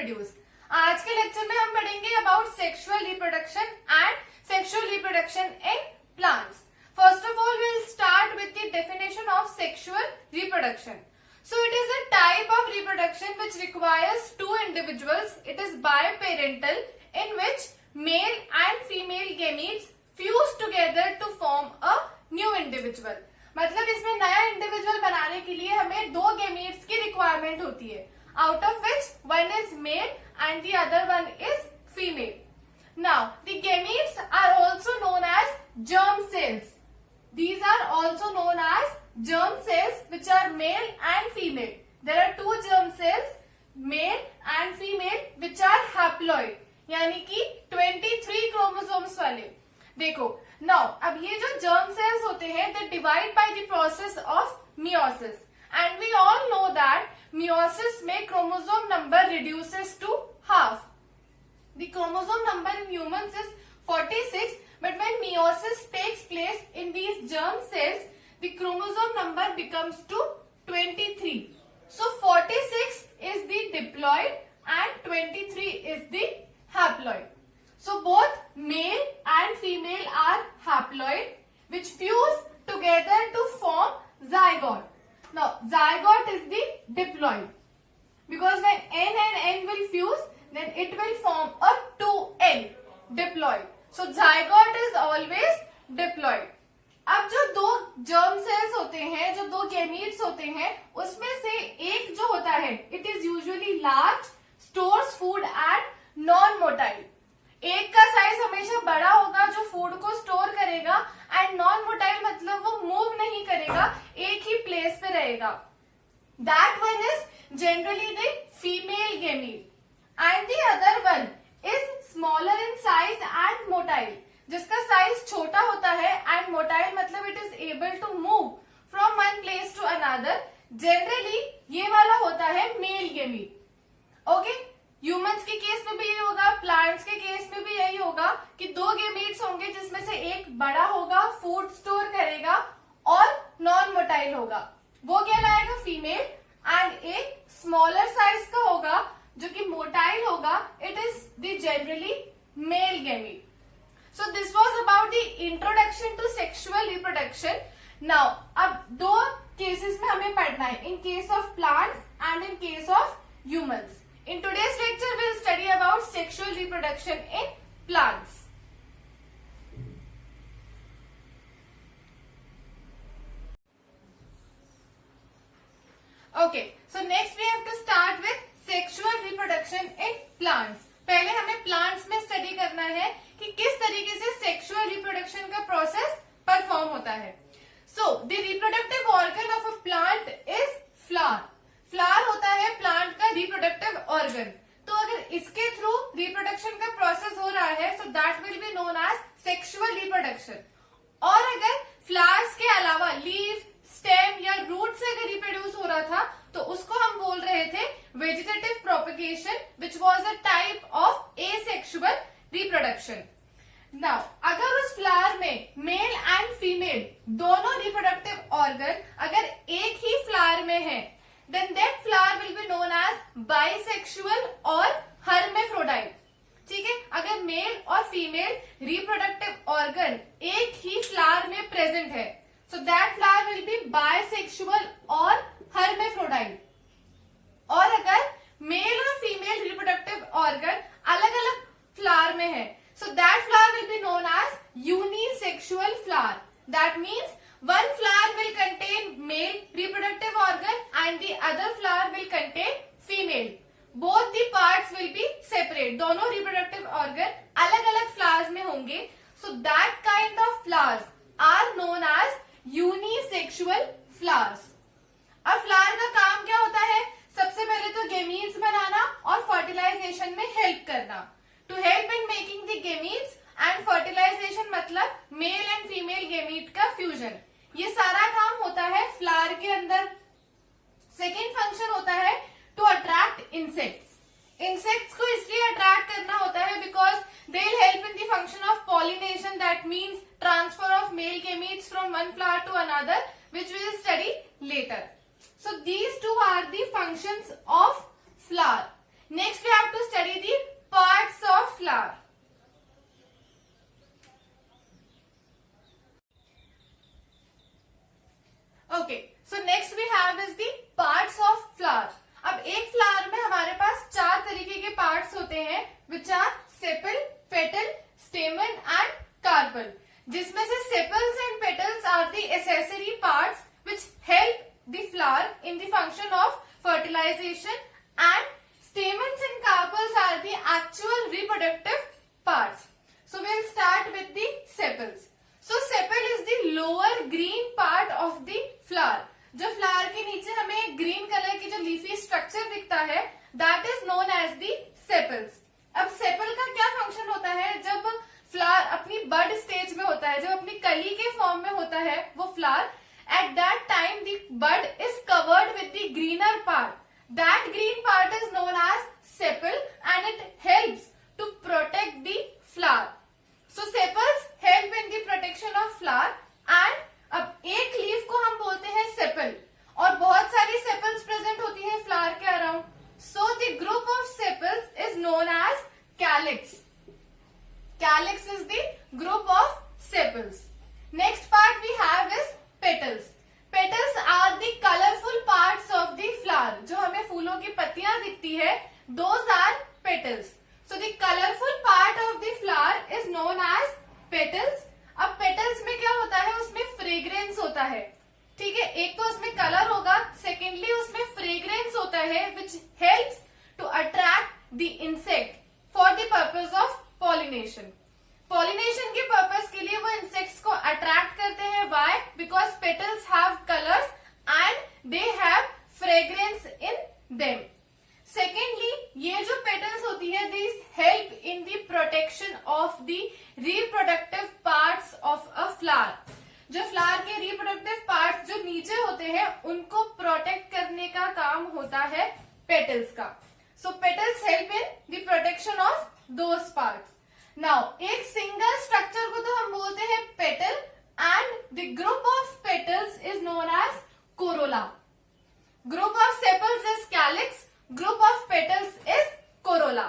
Reproduce. आज के lecture में हम पढ़ेंगे about sexual reproduction and sexual reproduction in plants. First of all, we'll start with the definition of sexual reproduction. So, it is a type of reproduction which requires two individuals. It is biparental, in which male and female gametes fuse together to form a new individual. मतलब इसमें नया individual बनाने के लिए हमें दो gametes की requirement होती है, out of which one is male and the other one is female. Now, the gametes are also known as germ cells. These are also known as germ cells which are male and female. There are two germ cells, male and female, which are haploid, यानी कि 23 chromosomes वाले। देखो, now अब ये जो germ cells होते हैं, they divide by the process of meiosis, and we all know that meiosis में chromosome number reduces to half. The chromosome number in humans is 46. But when meiosis takes place in these germ cells, the chromosome number becomes to 23. So 46 is the diploid and 23 is the haploid. So both male and female are haploid, which fuse together to form zygote. Now zygote is the diploid, because when N and N will fuse, then it will form a 2N diploid. So zygote is always diploid. अब जो दो germ cells होते हैं, जो दो gametes होते हैं, उसमें से एक जो होता है, it is usually large, stores food and non-motile. एक का साइज हमेशा बड़ा होगा जो फूड को स्टोर करेगा, एंड नॉन मोटाइल मतलब वो मूव नहीं करेगा, एक ही प्लेस पे रहेगा. That one is generally the female gamete, and the other one is smaller in size and motile, जिसका साइज छोटा होता है, एंड मोटाइल मतलब it is able to move from one place to another. Generally ये वाला होता है male gamete. Okay, humans के केस में भी यही होगा, प्लांट्स के केस में भी यही होगा कि दो गेमीट्स होंगे जिसमें से एक बड़ा होगा, फूड स्टोर करेगा, और नॉन मोटाइल होगा, वो क्या लाएगा, फीमेल, एंड एक स्मॉलर साइज का होगा जो कि मोटाइल होगा, it is the generally male gamete. So this was about the introduction to sexual reproduction. Now अब दो केसेस में हमें पढ़ना है, in case of plants and in case of humans. In today's lecture, we'll study about sexual reproduction in plants. Okay, so next we have to start with sexual reproduction in plants. पहले हमें plants में study करना है कि किस तरीके से sexual reproduction का process perform होता है. So, the reproductive organ of a plant is flower. Flower होता है प्लांट का रिप्रोडक्टिव ऑर्गन. तो अगर इसके थ्रू रिप्रोडक्शन का प्रोसेस हो रहा है, so that will be known as sexual reproduction. और अगर फ्लावर्स के अलावा लीव, स्टेम या रूट से अगर रिप्रोड्यूस हो रहा था, तो उसको हम बोल रहे थे vegetative propagation, which was a type of asexual reproduction. Now अगर उस फ्लावर में मेल एंड फीमेल दोनों रिप्रोडक्टिव ऑर्गन अगर एक ही फ्लावर में है, then that flower will be known as bisexual or hermaphrodite. ठीक है, अगर मेल और फीमेल रिप्रोडक्टिव ऑर्गन एक ही फ्लावर में प्रेजेंट है, so that flower will be bisexual or hermaphrodite. और अगर मेल और फीमेल रिप्रोडक्टिव ऑर्गन अलग अलग फ्लावर में है, so that flower will be known as unisexual flower. That means one flower will contain male reproductive organ and the other flower will contain female. Both the parts will be separate. दोनों reproductive organ अलग अलग flowers में होंगे. So that kind of flowers are known as unisexual flowers. अब flower का काम क्या होता है? सबसे पहले तो gametes बनाना और fertilization में help करना. To help in making the gametes and fertilization मतलब male and female gamete का fusion. ये सारा काम होता है फ्लावर के अंदर. सेकेंड फंक्शन होता है टू अट्रैक्ट इंसेक्ट्स. इंसेक्ट्स को इसलिए अट्रैक्ट करना होता है because they will help in the function of pollination, that means transfer of male gametes from one flower to another, which we will study later. So these two are the functions of flower. Next we have to study the parts of flower. Okay, so next we have is the parts of flower. अब एक flower में हमारे पास 4 तरीके के parts होते हैं, which are sepal, petal, stamen and carpel. जिसमें से sepals and petals are the accessory parts which help the flower in the function of fertilization, and stamens and carpels are the actual reproductive parts. So we'll start with the sepals. So sepal is the lower green part of the flower. जो flower के नीचे हमें green colour की जो leafy structure दिखता है, that is known as the sepals. अब sepal का क्या फंक्शन होता है? जब फ्लावर अपनी बड स्टेज में होता है, जब अपनी कली के फॉर्म में होता है वो flower, at that time the bud is covered with the greener part. That green part is known as sepal and it helps to protect the flower. So sepals help in the protection of flower. And अब एक leaf को हम बोलते हैं sepal, और बहुत सारी sepals present होती है फ्लावर के around. So the group of sepals is known as calyx. Calyx is the group of sepals. Next part we have is petals. Petals are the colourful parts of the flower. जो हमें फूलों की पत्तियां दिखती है, those are petals. So the colourful part of the flower is known as petals. अब petals में क्या होता है? उसमें फ्रेग्रेंस होता है. ठीक है, एक तो उसमें कलर होगा, सेकेंडली उसमें फ्रेग्रेंस होता है which helps to attract the insect for the purpose of pollination. Pollination के पर्पज के लिए वो इंसेक्ट्स को अट्रैक्ट करते हैं. Why? Because petals have colours and they have fragrance in them. Secondly, ये जो पेटल्स होती है, this help in the protection of the reproductive parts of a flower. जो फ्लावर के रिप्रोडक्टिव पार्ट्स जो नीचे होते हैं, उनको प्रोटेक्ट करने का काम होता है पेटल्स का. So petals help in the protection of those parts. Now एक सिंगल स्ट्रक्चर को तो हम बोलते हैं petal, and the group of petals is known as corolla. Group of sepals is calyx. Group of petals is corolla.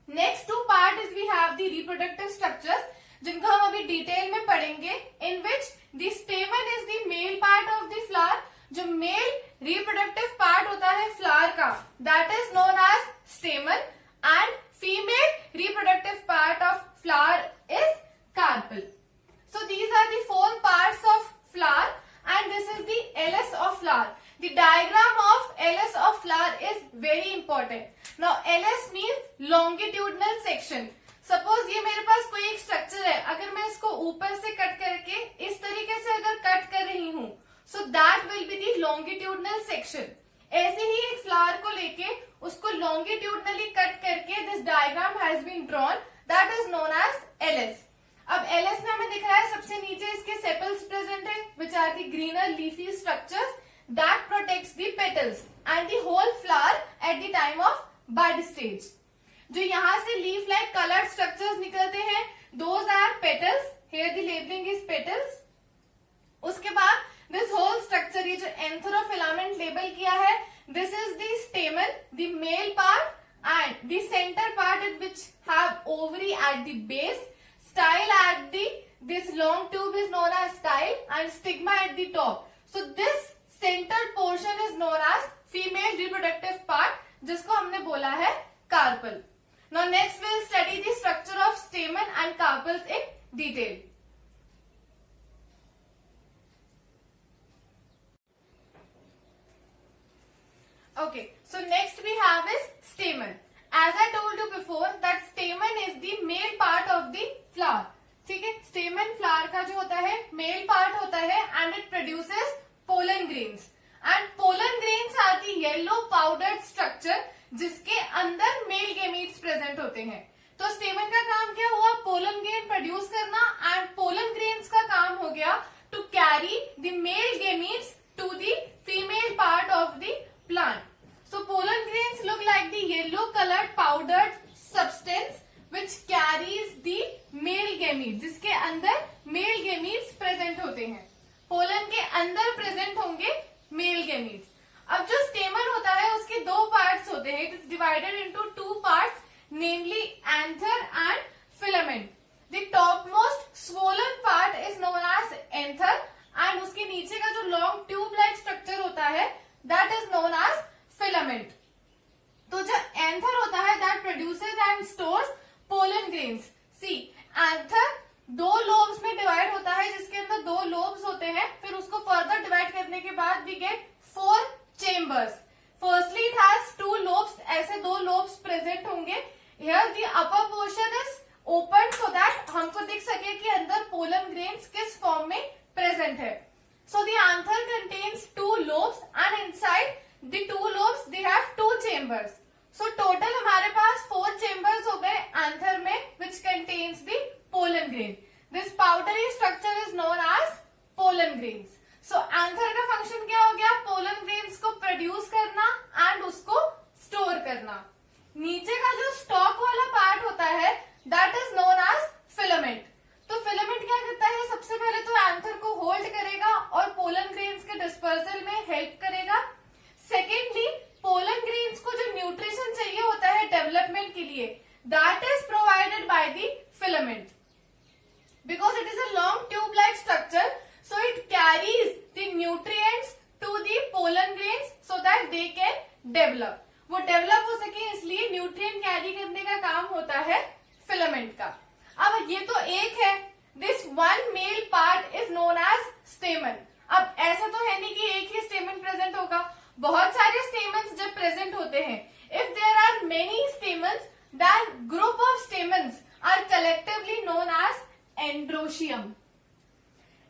Next two part is we have the reproductive structures, जिनको हम अभी detail में पढ़ेंगे, in which the stamen is the male part of the flower. जो mail reproductive part होता है flower का, that is known as stamen, and female reproductive part of flower is carpel. So these are the 4 parts of flower, and this is the LS of flower. The diagram of LS of flower is very important. Now LS means longitudinal section. Suppose ये मेरे पास कोई एक structure है, अगर मैं इसको ऊपर से कट करके इस तरीके से अगर कट कर रही हूँ, so that will be the longitudinal section. ऐसे ही एक फ्लावर को लेके उसको longitudinally कट करके this diagram has been drawn, that is known as LS. अब LS में हमें दिख रहा है सबसे नीचे इसके सेपल्स प्रेजेंट है, which are the greener leafy structures that protects the petals and the whole flower at the time of bud stage. जो यहाँ से leaf like colored structures निकलते हैं, those are petals. Here the labeling is petals. उसके बाद this whole structure, ये जो एंथोरोफिलामेंट label किया है, this is the stamen, the male part, and the center part in which have ovary at the base, style at the, this long tube is known as style, and stigma at the top. So this centered portion is known as female reproductive part, जिसको हमने बोला है carpel. Now next we'll study the structure of stamen and carpels in detail. Okay, so next we have is stamen. As I told you before that stamen is the male part of the flower. ठीक है, stamen flower का जो होता है male part होता है and it produces pollen grains. And pollen grains are the yellow powdered structure जिसके अंदर male gametes present होते हैं. तो stamen का काम क्या हुआ? pollen grain produce करना, and pollen grains का काम हो गया to carry the male gametes to the female part of the plant. So pollen grains look like the yellow colored powdered substance which carries the male gametes, जिसके अंदर male gametes present होते हैं. pollen के अंदर present होंगे male gametes. अब जो स्टेमन होता है उसके दो पार्ट्स होते हैं. It is divided into two parts, namely anther and filament. The top most swollen part is known as anther and उसके नीचे का जो लॉन्ग ट्यूब लाइक स्ट्रक्चर होता है that is known as filament. तो जो एंथर होता है that produces and stores pollen grains. See anther दो लोब्स में डिवाइड होता है जिसके अंदर दो लोब्स होते हैं. फिर उसको फर्दर डिवाइड करने के बाद we get 4 chambers. Firstly it has 2 lobes. ऐसे 2 लोब्स प्रेजेंट होंगे. Here the upper portion is open so that हमको दिख सके कि अंदर पोलन ग्रेन्स किस फॉर्म में प्रेजेंट है. So the anther contains 2 lobes and inside the 2 lobes they have 2 chambers. So total हमारे पास 4 चेम्बर्स हो गए एंथर में which contains the pollen grain. This powdery structure is known as pollen grains. So anther का function क्या हो गया? पोलन ग्रेन्स को प्रोड्यूस करना एंड उसको स्टोर करना. नीचे का जो स्टॉक वाला पार्ट होता है that is known as filament. तो फिलामेंट क्या करता है? सबसे पहले तो एंथर को होल्ड करेगा और पोलन ग्रेन्स के डिस्पर्सल में हेल्प करेगा. सेकेंडली पोलन ग्रेन्स को जो न्यूट्रिशन चाहिए होता है डेवलपमेंट के लिए that is provided by the filament. Because it is a long tube-like structure, so it carries the nutrients to the pollen grains so that they can develop. वो develop हो सके इसलिए न्यूट्रिएंट कैरी करने का काम होता है फिलामेंट का. अब ये तो एक है. This one male part is known as stamen. अब ऐसा तो है नहीं कि एक ही स्टेमन प्रेजेंट होगा. बहुत सारे स्टेमन्स जब प्रेजेंट होते हैं, if there are many stamens, that group of stamens are collectively known as androecium.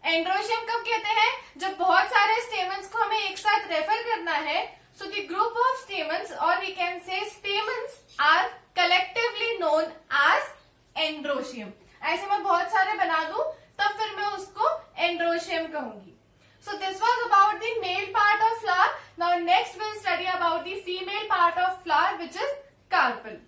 Androecium कब कहते हैं? जब बहुत सारे स्टेमन्स को हमें एक साथ रेफर करना है. So the group of stamens और we can say stamens are collectively known as androecium. ऐसे मैं बहुत सारे बना दूं तब फिर मैं उसको एंड्रोशियम कहूंगी. So this was about the male part of flower. Now next will study about the female part of flower which is carpel.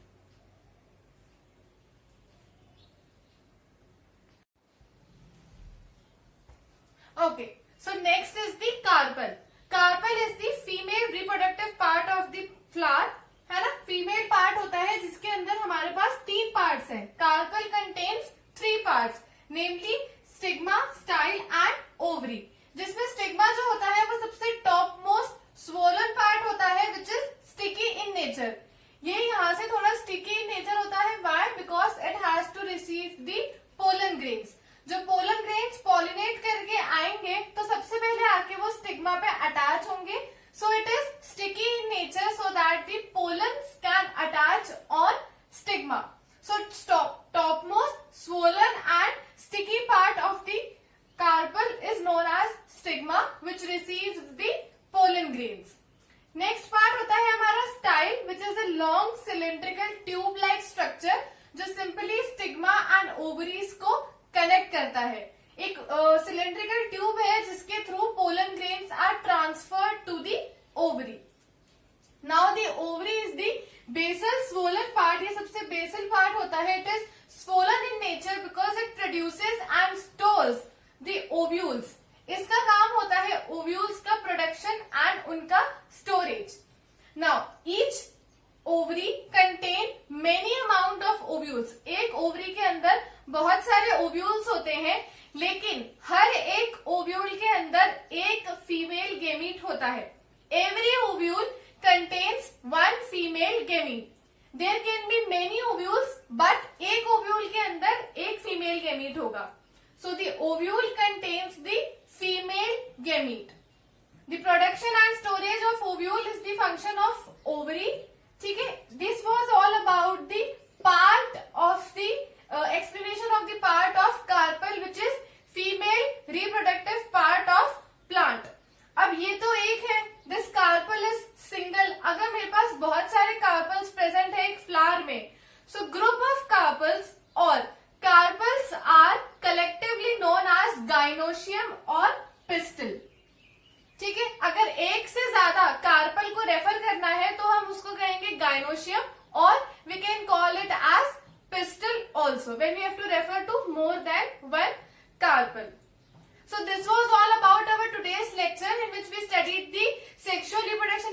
Okay, so next is the carpel. Carpel is the female reproductive part of the flower, है ना. Female part होता है जिसके अंदर हमारे पास 3 parts हैं. Carpel contains 3 parts, namely stigma, style and ovary. जिसमें स्टिग्मा जो होता है वो सबसे टॉप मोस्ट स्वोलन पार्ट होता है which is sticky in nature. ये यहाँ से थोड़ा स्टिकी इन नेचर होता है. Why? Because it has to receive the pollen grains. जो पोलन ग्रेन्स पॉलिनेट करके आएंगे तो सबसे पहले आके वो स्टिग्मा पे अटैच होंगे. So it is sticky in nature so that the pollens can attach on stigma. So top most swollen and sticky part of the carpel is known as stigma which receives the pollen grains. Next part होता है हमारा style which is a long cylindrical tube like structure जो simply stigma and ovaries को connect करता है. एक cylindrical tube है जिसके through pollen grains are transferred to the ovary. Now the ovary is the basal swollen part. ये सबसे basal part होता है. It is swollen in nature because it produces and stores the ovules. इसका काम होता है ओव्यूल्स का production and उनका storage. Now each ovary contain many amount of ovules. एक ओवरी के अंदर बहुत सारे ओव्यूल्स होते हैं लेकिन हर एक ओव्यूल के अंदर एक फीमेल गेमीट होता है. Every ovule contains 1 female gamete. There can be many ovules but एक ओव्यूल के अंदर एक फीमेल गेमीट होगा. So the ovule contains the female gamete. The production and storage of ovule is the function of ovary. ठीक है. This was all about the part of the explanation of the part of carpel which is female reproductive part of plant. अब ये तो एक है. this carpel is single. अगर मेरे पास बहुत सारे carpels present है एक flower में, so group of carpels or carpels are collectively known as gynoecium or pistil. ठीक है. अगर एक से ज्यादा कार्पल को रेफर करना है तो हम उसको कहेंगे gynoecium और we can call it as pistil also when we have to refer to more than one carpel. So this was all about our today's lecture in which we studied the sexual reproduction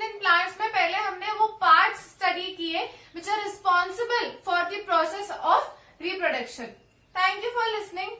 responsible for the process of reproduction. Thank you for listening.